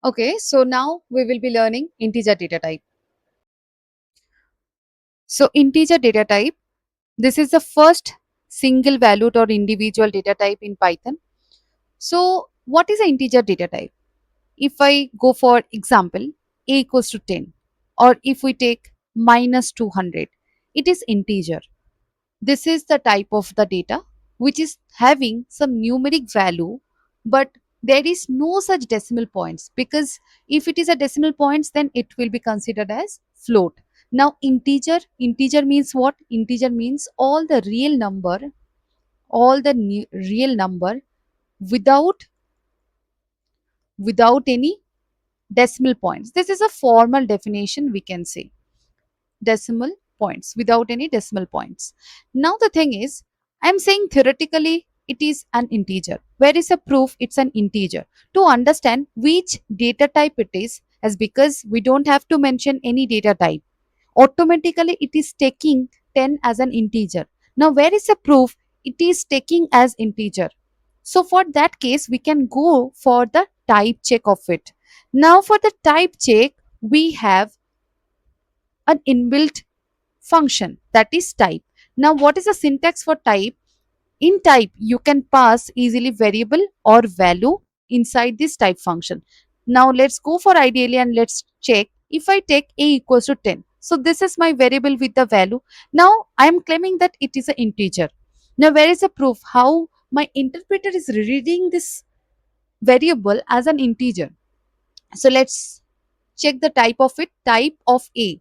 Okay, so now we will be learning integer data type. So integer data type, this is the first single valued or individual data type in Python. So what is an integer data type? If I go for example, a equals to 10, or if we take minus 200, it is integer. This is the type of the data which is having some numeric value, but there is no such decimal points, because if it is a decimal points, then it will be considered as float. Now integer means what? Integer means all the real number, real number without any decimal points. This is a formal definition, we can say decimal points, without any decimal points. Now the thing is, I'm saying theoretically it is an integer. Where is a proof it's an integer? To understand which data type it is, as because we don't have to mention any data type, automatically it is taking 10 as an integer. Now where is a proof it is taking as integer? So for that case, we can go for the type check of it. Now for the type check, we have an inbuilt function, that is type. Now what is the syntax for type? In type you can pass easily variable or value inside this type function. Now let's go for ideally and let's check. If I take a equals to 10, so this is my variable with the value. Now I am claiming that it is an integer. Now where is the proof how my interpreter is reading this variable as an integer? So let's check the type of it. Type of a,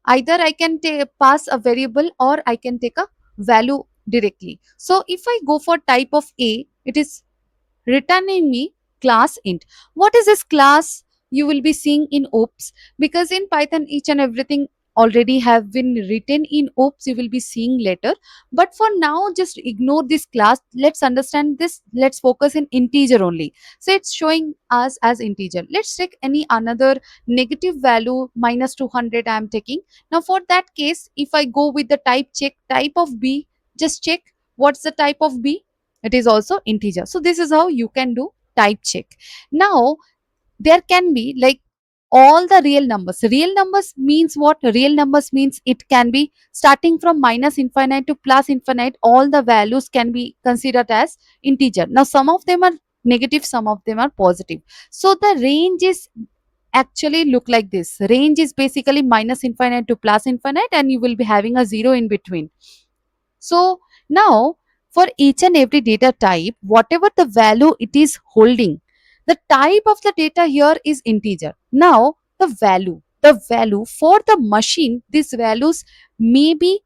either I can pass a variable or I can take a value directly. So if I go for type of a, it is returning me class int. What is this class? You will be seeing in oops, because in Python each and everything already have been written in oops, you will be seeing later. But for now just ignore this class, let's understand this, let's focus in integer only. So it's showing us as integer. Let's take any another negative value, minus 200 I am taking. Now for that case, if I go with the type check, type of b, just check what's the type of b, it is also integer. So this is how you can do type check. Now there can be like all the real numbers. Real numbers means what? Real numbers means it can be starting from minus infinite to plus infinite. All the values can be considered as integer. Now some of them are negative, some of them are positive. So the range is actually look like this. Range is basically minus infinite to plus infinite, and you will be having a zero in between. So now for each and every data type, whatever the value it is holding, the type of the data here is integer. Now the value for the machine, these values may be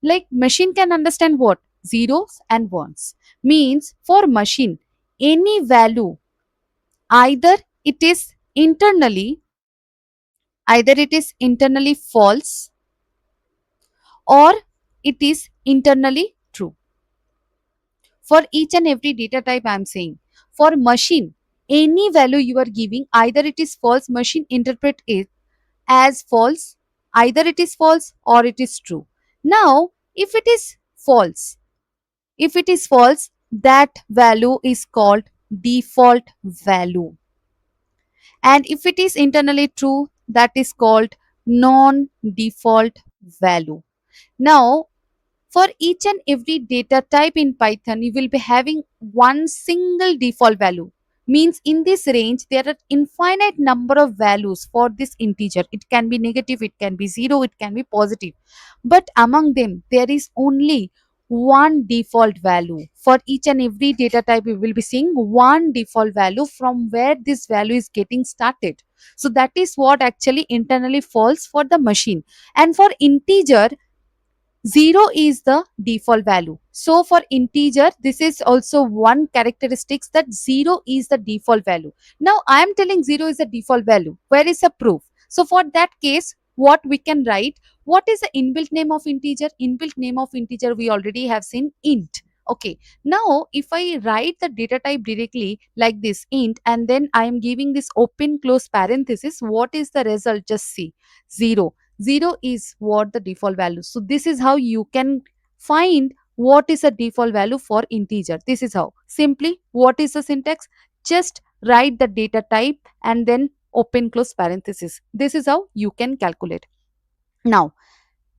like machine can understand what? Zeros and ones. Means for machine, any value, either it is internally, either it is internally false or it is internally true. For each and every data type I am saying, for machine, any value you are giving, either it is false, machine interpret it as false, either it is false or it is true. Now if it is false, that value is called default value, and if it is internally true, that is called non default value. Now for each and every data type in Python, you will be having one single default value. Means in this range, there are infinite number of values for this integer. It can be negative, it can be zero, it can be positive. But among them, there is only one default value. For each and every data type, we will be seeing one default value from where this value is getting started. So that is what actually internally falls for the machine. And for integer, 0 is the default value. So for integer, this is also one characteristics, that 0 is the default value. Now I am telling 0 is the default value. Where is the proof? So for that case, what we can write, what is the inbuilt name of integer? Inbuilt name of integer we already have seen, int. Okay, now if I write the data type directly like this, int, and then I am giving this open close parenthesis, what is the result? Just see, 0. 0 is what the default value. So this is how you can find what is a default value for integer. This is how simply, what is the syntax? Just write the data type, and then open close parenthesis. This is how you can calculate. Now,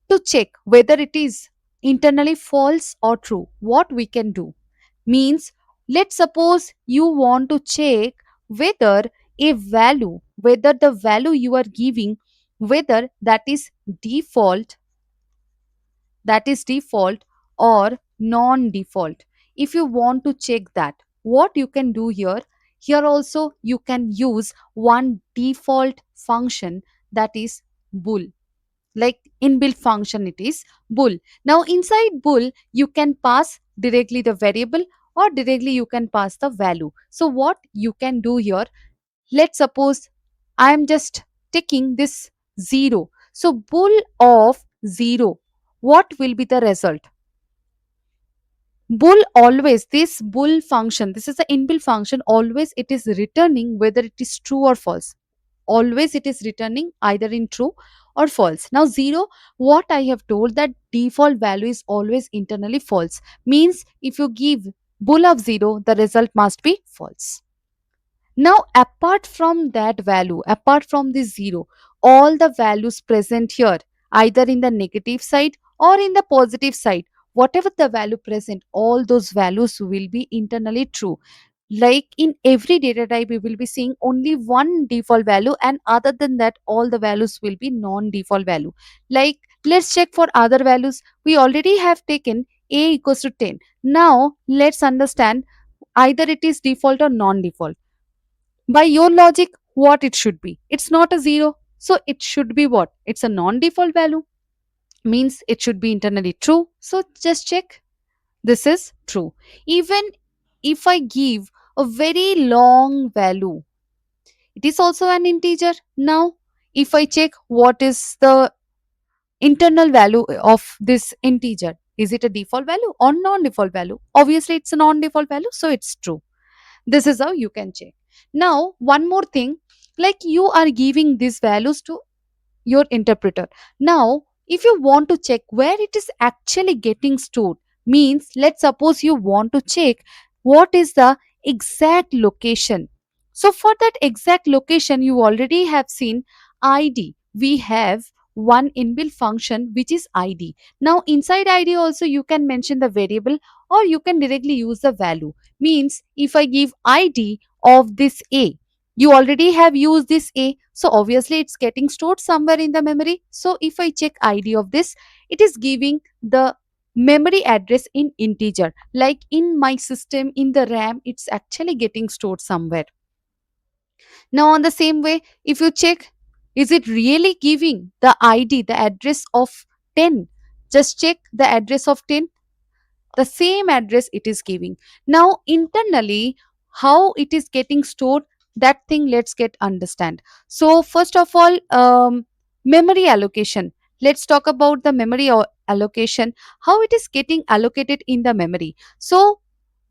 to check whether it is internally false or true, what we can do means, let's suppose you want to check whether whether the value you are giving, whether that is default or non default. If you want to check that, what you can do here also you can use one default function, that is bool. Like inbuilt function, it is bool. Now inside bool you can pass directly the variable or directly you can pass the value. So what you can do here, let's suppose I am just taking this 0. So bool of 0, what will be the result? Bool, always this bool function, this is the inbuilt function, always it is returning whether it is true or false. Always it is returning either in true or false. Now 0, what I have told, that default value is always internally false, means if you give bool of 0, the result must be false. Now, apart from that value, apart from this 0, all the values present here, either in the negative side or in the positive side, whatever the value present, all those values will be internally true. Like in every data type, we will be seeing only one default value, and other than that, all the values will be non-default value. Like, let's check for other values. We already have taken a equals to 10. Now, let's understand either it is default or non-default. By your logic, what it should be? It's not a 0, so it should be what? It's a non-default value, means it should be internally true. So just check, this is true. Even if I give a very long value, it is also an integer. Now if I check what is the internal value of this integer, is it a default value or non-default value? Obviously it's a non-default value, so it's true. This is how you can check. Now, one more thing, like you are giving these values to your interpreter. Now, if you want to check where it is actually getting stored, means let's suppose you want to check what is the exact location. So, for that exact location, you already have seen ID. We have one inbuilt function which is ID. Now, inside ID also you can mention the variable or you can directly use the value. Means if I give ID of this A, you already have used this A, so obviously it's getting stored somewhere in the memory. So if I check ID of this, it is giving the memory address in integer, like in my system in the RAM, it's actually getting stored somewhere. Now on the same way, if you check, is it really giving the ID, the address of 10? Just check the address of 10, the same address it is giving. Now internally, how it is getting stored, that thing let's get understand. So first of all, memory allocation. Let's talk about the memory allocation, how it is getting allocated in the memory. So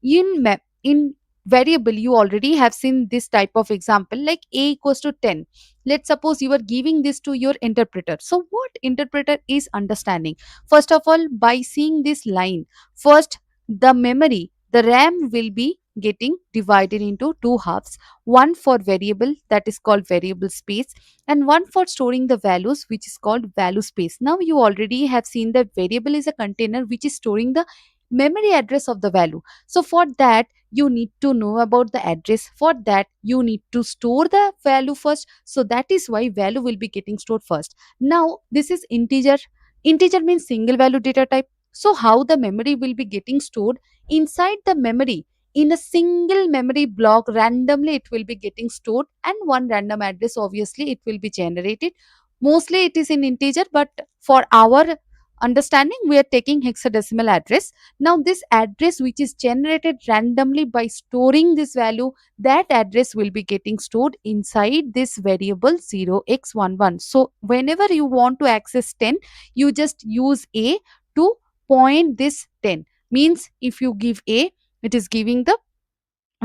in variable, you already have seen this type of example, like a equals to 10. Let's suppose you are giving this to your interpreter. So what interpreter is understanding, first of all, by seeing this line, first the memory, the RAM will be getting divided into two halves, one for variable, that is called variable space, and one for storing the values, which is called value space. Now you already have seen that variable is a container which is storing the memory address of the value. So for that, you need to know about the address. For that, you need to store the value first. So that is why value will be getting stored first. Now this is integer. Integer means single value data type. So how the memory will be getting stored? Inside the memory, in a single memory block, randomly it will be getting stored, and one random address obviously it will be generated. Mostly it is in integer, but for our understanding we are taking hexadecimal address. Now this address which is generated randomly by storing this value, that address will be getting stored inside this variable 0x11. So whenever you want to access 10, you just use a to point this 10. Means if you give a, it is giving the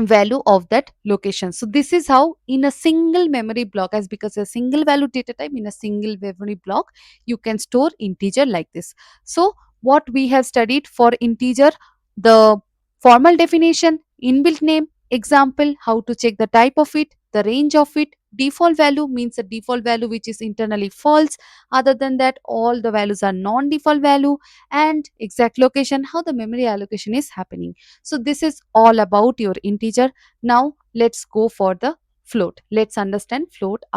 value of that location. So this is how in a single memory block, as because a single value data type, in a single memory block you can store integer like this. So what we have studied for integer, the formal definition, inbuilt name, Example, how to check the type of it, the range of it. Default value means a default value which is internally false. Other than that, all the values are non-default value. And exact location, how the memory allocation is happening. So this is all about your integer. Now let's go for the float. Let's understand float after.